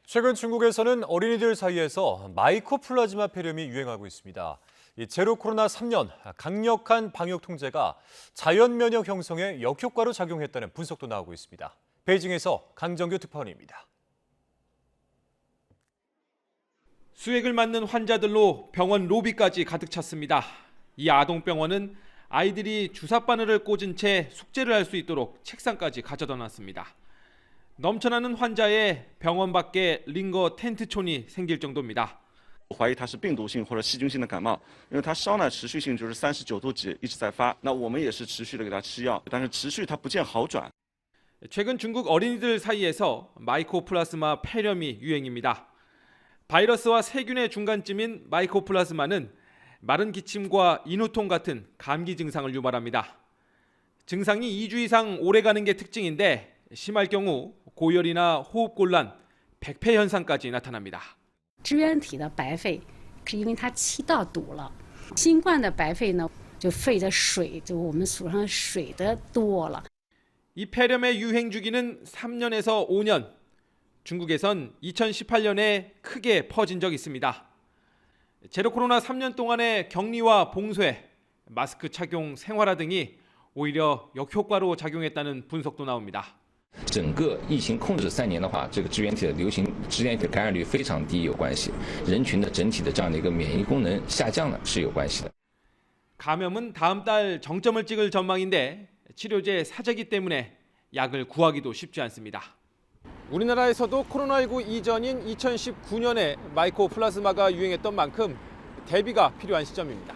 최근 중국에서는 어린이들 사이에서 마이코플라즈마 폐렴이 유행하고 있습니다. 제로 코로나 3년 강력한 방역 통제가 자연 면역 형성에 역효과로 작용했다는 분석도 나오고 있습니다. 베이징에서 강정규 특파원입니다. 수액을 맞는 환자들로 병원 로비까지 가득 찼습니다. 이 아동병원은 아이들이 주사 바늘을 꽂은 채 숙제를 할 수 있도록 책상까지 가져다 놨습니다. 넘쳐나는 환자에 병원 밖에 링거 텐트촌이 생길 정도입니다. 怀疑它是病毒性或者细菌性的感冒，因为它烧呢持续性就是39度几一直在发，那我们也是持续的给它吃药，但是持续它不见好转。 최근 중국 어린이들 사이에서 마이코플라스마 폐렴이 유행입니다. 바이러스와 세균의 중간쯤인 마이코플라스마는 마른 기침과 인후통 같은 감기 증상을 유발합니다. 증상이 2주 이상 오래가는 게 특징인데 심할 경우 고열이나 호흡곤란, 백폐 현상까지 나타납니다. 支原体的白肺是因为它气道堵了，新冠的白肺呢，就肺的水，就我们俗称水的多了。 이 폐렴의 유행 주기는 3년에서 5년. 중국에선 2018년에 크게 퍼진 적이 있습니다. 제로 코로나 3년 동안의 격리와 봉쇄, 마스크 착용, 생활화 등이 오히려 역효과로 작용했다는 분석도 나옵니다. 整个疫情控制3年的话，这个支原体的支原体的感染率非常低有关系，人群的整体的这样的一个免疫功能下降呢是有关系的。 감염은 다음 달 정점을 찍을 전망인데 치료제 사재기 때문에 약을 구하기도 쉽지 않습니다. 우리나라에서도 코로나19 이전인 2019년에 마이코플라즈마가 유행했던 만큼 대비가 필요한 시점입니다.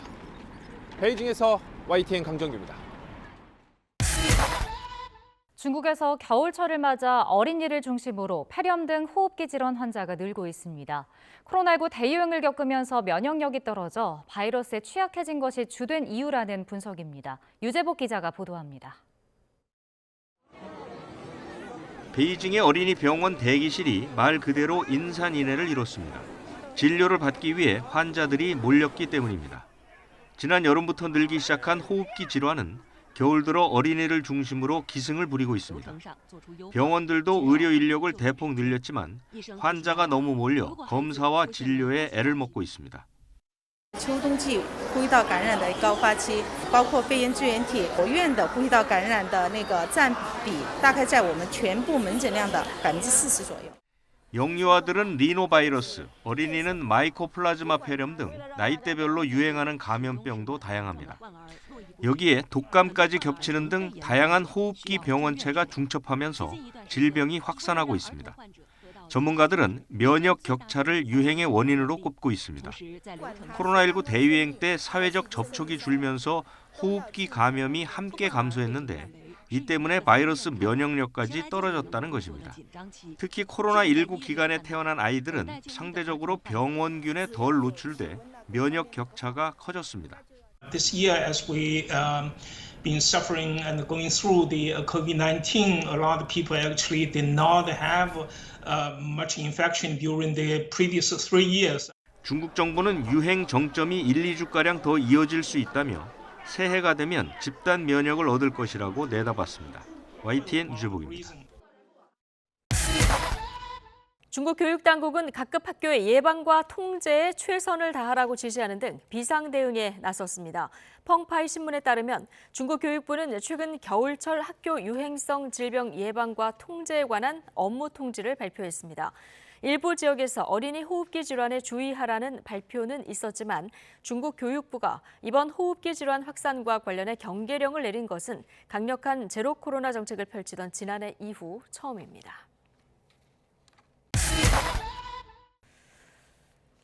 베이징에서 YTN 강정규입니다. 중국에서 겨울철을 맞아 어린이를 중심으로 폐렴 등 호흡기 질환 환자가 늘고 있습니다. 코로나19 대유행을 겪으면서 면역력이 떨어져 바이러스에 취약해진 것이 주된 이유라는 분석입니다. 유재복 기자가 보도합니다. 베이징의 어린이 병원 대기실이 말 그대로 인산인해를 이뤘습니다. 진료를 받기 위해 환자들이 몰렸기 때문입니다. 지난 여름부터 늘기 시작한 호흡기 질환은 겨울 들어 어린이를 중심으로 기승을 부리고 있습니다. 병원들도 의료 인력을 대폭 늘렸지만 환자가 너무 몰려 검사와 진료에 애를 먹고 있습니다. 秋冬季呼吸道感染的高发期，包括肺炎支原体活跃的呼吸道感染的那个占比，大概在我们全部门诊量的40%左右。 영유아들은 리노바이러스, 어린이는 마이코플라즈마 폐렴 등 나이대별로 유행하는 감염병도 다양합니다. 여기에 독감까지 겹치는 등 다양한 호흡기 병원체가 중첩하면서 질병이 확산하고 있습니다. 전문가들은 면역 격차를 유행의 원인으로 꼽고 있습니다. 코로나19 대유행 때 사회적 접촉이 줄면서 호흡기 감염이 함께 감소했는데 이 때문에 바이러스 면역력까지 떨어졌다는 것입니다. 특히 코로나19 기간에 태어난 아이들은 상대적으로 병원균에 덜 노출돼 면역 격차가 커졌습니다. This year, as we been suffering and going through the COVID-19, a lot of people actually did not have much infection during the previous 3 years. 중국 정부는 유행 정점이 1, 2주가량 더 이어질 수 있다며 새해가 되면 집단 면역을 얻을 것이라고 내다봤습니다. YTN 유재복입니다. 중국 교육당국은 각급 학교의 예방과 통제에 최선을 다하라고 지시하는 등 비상대응에 나섰습니다. 펑파이 신문에 따르면 중국 교육부는 최근 겨울철 학교 유행성 질병 예방과 통제에 관한 업무 통지를 발표했습니다. 일부 지역에서 어린이 호흡기 질환에 주의하라는 발표는 있었지만 중국 교육부가 이번 호흡기 질환 확산과 관련해 경계령을 내린 것은 강력한 제로 코로나 정책을 펼치던 지난해 이후 처음입니다.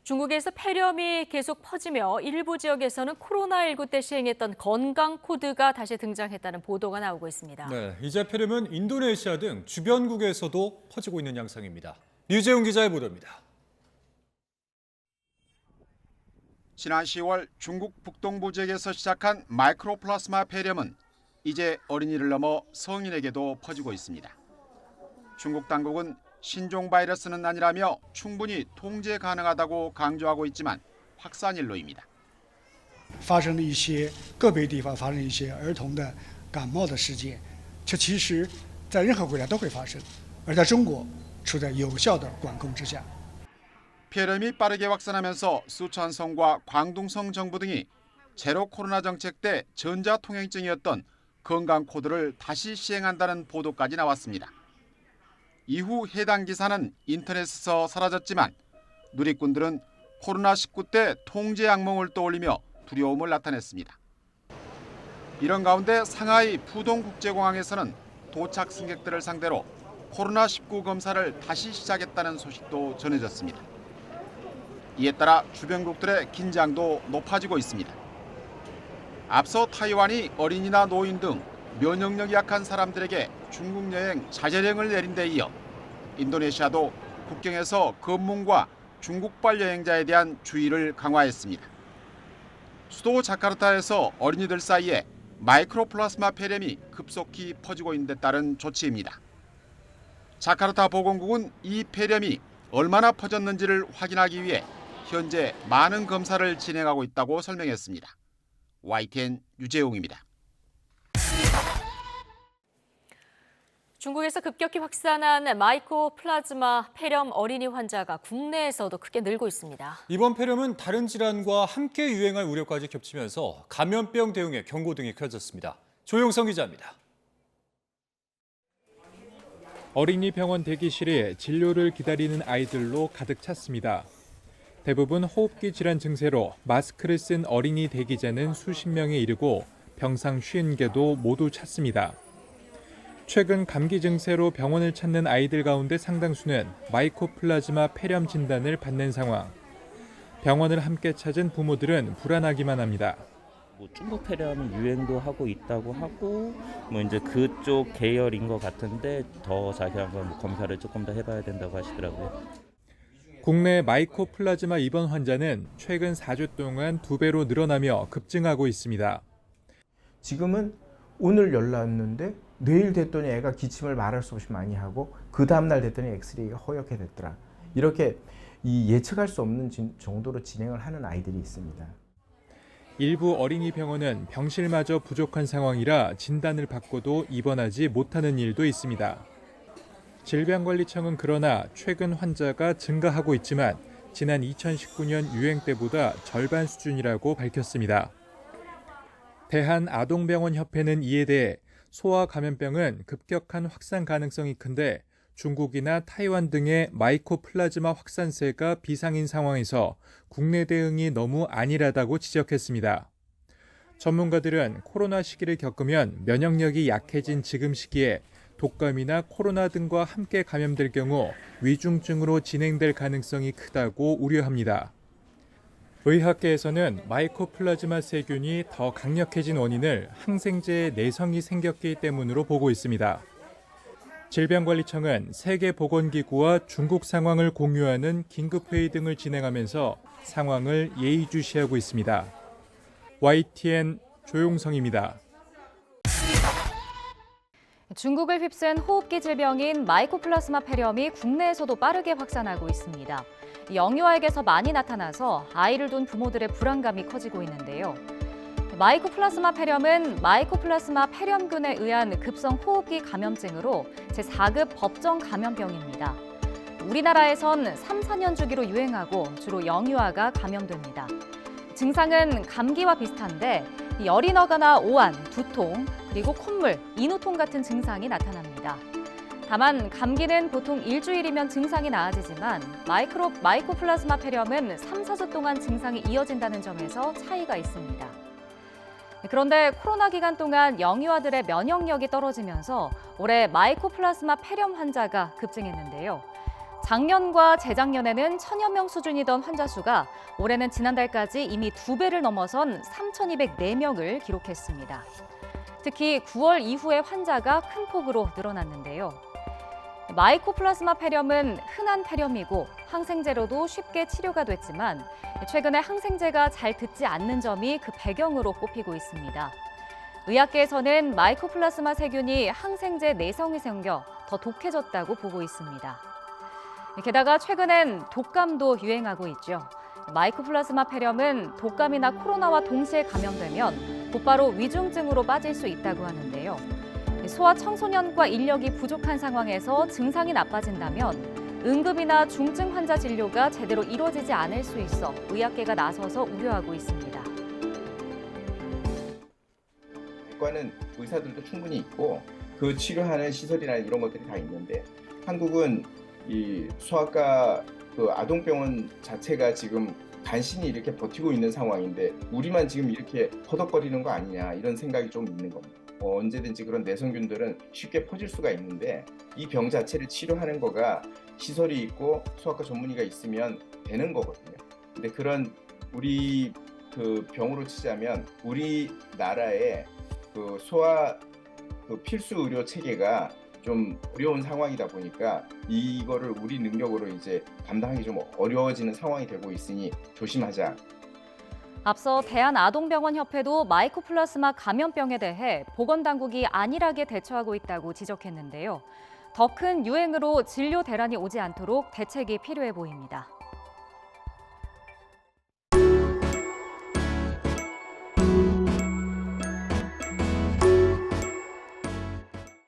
중국에서 폐렴이 계속 퍼지며 일부 지역에서는 코로나19 때 시행했던 건강 코드가 다시 등장했다는 보도가 나오고 있습니다. 네, 이제 폐렴은 인도네시아 등 주변국에서도 퍼지고 있는 양상입니다. 류재훈 기자의 보도입니다. 지난 10월 중국 북동부 지역에서 시작한 마이크로플라스마 폐렴은 이제 어린이를 넘어 성인에게도 퍼지고 있습니다. 중국 당국은 신종 바이러스는 아니라며 충분히 통제 가능하다고 강조하고 있지만 확산일로입니다. 发生了一些个别地方发生一些儿童的感冒的事件，这其实在任何国家都会发生，而在中国处在有效的管控之下。 폐렴이 빠르게 확산하면서 수천성과 광둥성 정부 등이 제로 코로나 정책 때 전자통행증이었던 건강 코드를 다시 시행한다는 보도까지 나왔습니다. 이후 해당 기사는 인터넷에서 사라졌지만 누리꾼들은 코로나19 때 통제 악몽을 떠올리며 두려움을 나타냈습니다. 이런 가운데 상하이 푸동국제공항에서는 도착 승객들을 상대로 코로나19 검사를 다시 시작했다는 소식도 전해졌습니다. 이에 따라 주변국들의 긴장도 높아지고 있습니다. 앞서 타이완이 어린이나 노인 등 면역력이 약한 사람들에게 중국 여행 자제령을 내린 데 이어 인도네시아도 국경에서 검문과 중국발 여행자에 대한 주의를 강화했습니다. 수도 자카르타에서 어린이들 사이에 마이크로플라스마 폐렴이 급속히 퍼지고 있는 데 따른 조치입니다. 자카르타 보건국은 이 폐렴이 얼마나 퍼졌는지를 확인하기 위해 현재 많은 검사를 진행하고 있다고 설명했습니다. YTN 유재용입니다. 중국에서 급격히 확산한 마이코플라즈마 폐렴 어린이 환자가 국내에서도 크게 늘고 있습니다. 이번 폐렴은 다른 질환과 함께 유행할 우려까지 겹치면서 감염병 대응에 경고등이 켜졌습니다. 조용성 기자입니다. 어린이 병원 대기실에 진료를 기다리는 아이들로 가득 찼습니다. 대부분 호흡기 질환 증세로 마스크를 쓴 어린이 대기자는 수십 명에 이르고 병상 50개도 모두 찼습니다. 최근 감기 증세로 병원을 찾는 아이들 가운데 상당수는 마이코플라즈마 폐렴 진단을 받는 상황. 병원을 함께 찾은 부모들은 불안하기만 합니다. 중국 폐렴 유행도 하고 있다고 하고 이제 그쪽 계열인 것 같은데 더 자세한 건 검사를 조금 더 해봐야 된다고 하시더라고요. 국내 마이코플라즈마 입원 환자는 최근 4주 동안 2배로 늘어나며 급증하고 있습니다. 지금은 오늘 열났는데 내일 됐더니 애가 기침을 말할 수 없이 많이 하고 그 다음날 됐더니 엑스레이가 허옇게 됐더라. 이렇게 예측할 수 없는 정도로 진행을 하는 아이들이 있습니다. 일부 어린이 병원은 병실마저 부족한 상황이라 진단을 받고도 입원하지 못하는 일도 있습니다. 질병관리청은 그러나 최근 환자가 증가하고 있지만 지난 2019년 유행 때보다 절반 수준이라고 밝혔습니다. 대한아동병원협회는 이에 대해 소아 감염병은 급격한 확산 가능성이 큰데 중국이나 타이완 등의 마이코플라즈마 확산세가 비상인 상황에서 국내 대응이 너무 안일하다고 지적했습니다. 전문가들은 코로나 시기를 겪으면 면역력이 약해진 지금 시기에 독감이나 코로나 등과 함께 감염될 경우 위중증으로 진행될 가능성이 크다고 우려합니다. 의학계에서는 마이코플라즈마 세균이 더 강력해진 원인을 항생제의 내성이 생겼기 때문으로 보고 있습니다. 질병관리청은 세계보건기구와 중국 상황을 공유하는 긴급회의 등을 진행하면서 상황을 예의주시하고 있습니다. YTN 조용성입니다. 중국을 휩쓴 호흡기 질병인 마이코플라스마 폐렴이 국내에서도 빠르게 확산하고 있습니다. 영유아에게서 많이 나타나서 아이를 둔 부모들의 불안감이 커지고 있는데요. 마이코플라스마 폐렴은 마이코플라스마 폐렴균에 의한 급성 호흡기 감염증으로 제4급 법정 감염병입니다. 우리나라에선 3, 4년 주기로 유행하고 주로 영유아가 감염됩니다. 증상은 감기와 비슷한데 열이 나거나 오한, 두통, 그리고 콧물, 인후통 같은 증상이 나타납니다. 다만 감기는 보통 일주일이면 증상이 나아지지만 마이코플라스마 폐렴은 3, 4주 동안 증상이 이어진다는 점에서 차이가 있습니다. 그런데 코로나 기간 동안 영유아들의 면역력이 떨어지면서 올해 마이코플라스마 폐렴 환자가 급증했는데요. 작년과 재작년에는 1000여 명 수준이던 환자 수가 올해는 지난달까지 이미 2배를 넘어선 3204명을 기록했습니다. 특히 9월 이후에 환자가 큰 폭으로 늘어났는데요. 마이코플라스마 폐렴은 흔한 폐렴이고 항생제로도 쉽게 치료가 됐지만 최근에 항생제가 잘 듣지 않는 점이 그 배경으로 꼽히고 있습니다. 의학계에서는 마이코플라스마 세균이 항생제 내성이 생겨 더 독해졌다고 보고 있습니다. 게다가 최근엔 독감도 유행하고 있죠. 마이코플라스마 폐렴은 독감이나 코로나와 동시에 감염되면 곧바로 위중증으로 빠질 수 있다고 하는데요. 소아청소년과 인력이 부족한 상황에서 증상이 나빠진다면 응급이나 중증 환자 진료가 제대로 이루어지지 않을 수 있어 의학계가 나서서 우려하고 있습니다. 내과는 의사들도 충분히 있고 그 치료하는 시설이나 이런 것들이 다 있는데 한국은 이 소아과 그 아동병원 자체가 지금 간신히 이렇게 버티고 있는 상황인데 우리만 지금 이렇게 허덕거리는 거 아니냐 이런 생각이 좀 있는 겁니다. 언제든지 그런 내성균들은 쉽게 퍼질 수가 있는데 이 병 자체를 치료하는 거가 시설이 있고 소아과 전문의가 있으면 되는 거거든요. 근데 그런 우리 그 병으로 치자면 우리나라의 그 소아 그 필수 의료 체계가 좀 어려운 상황이다 보니까 이거를 우리 능력으로 이제 감당하기 좀 어려워지는 상황이 되고 있으니 조심하자. 앞서 대한아동병원협회도 마이코플라스마 감염병에 대해 보건당국이 안일하게 대처하고 있다고 지적했는데요. 더 큰 유행으로 진료 대란이 오지 않도록 대책이 필요해 보입니다.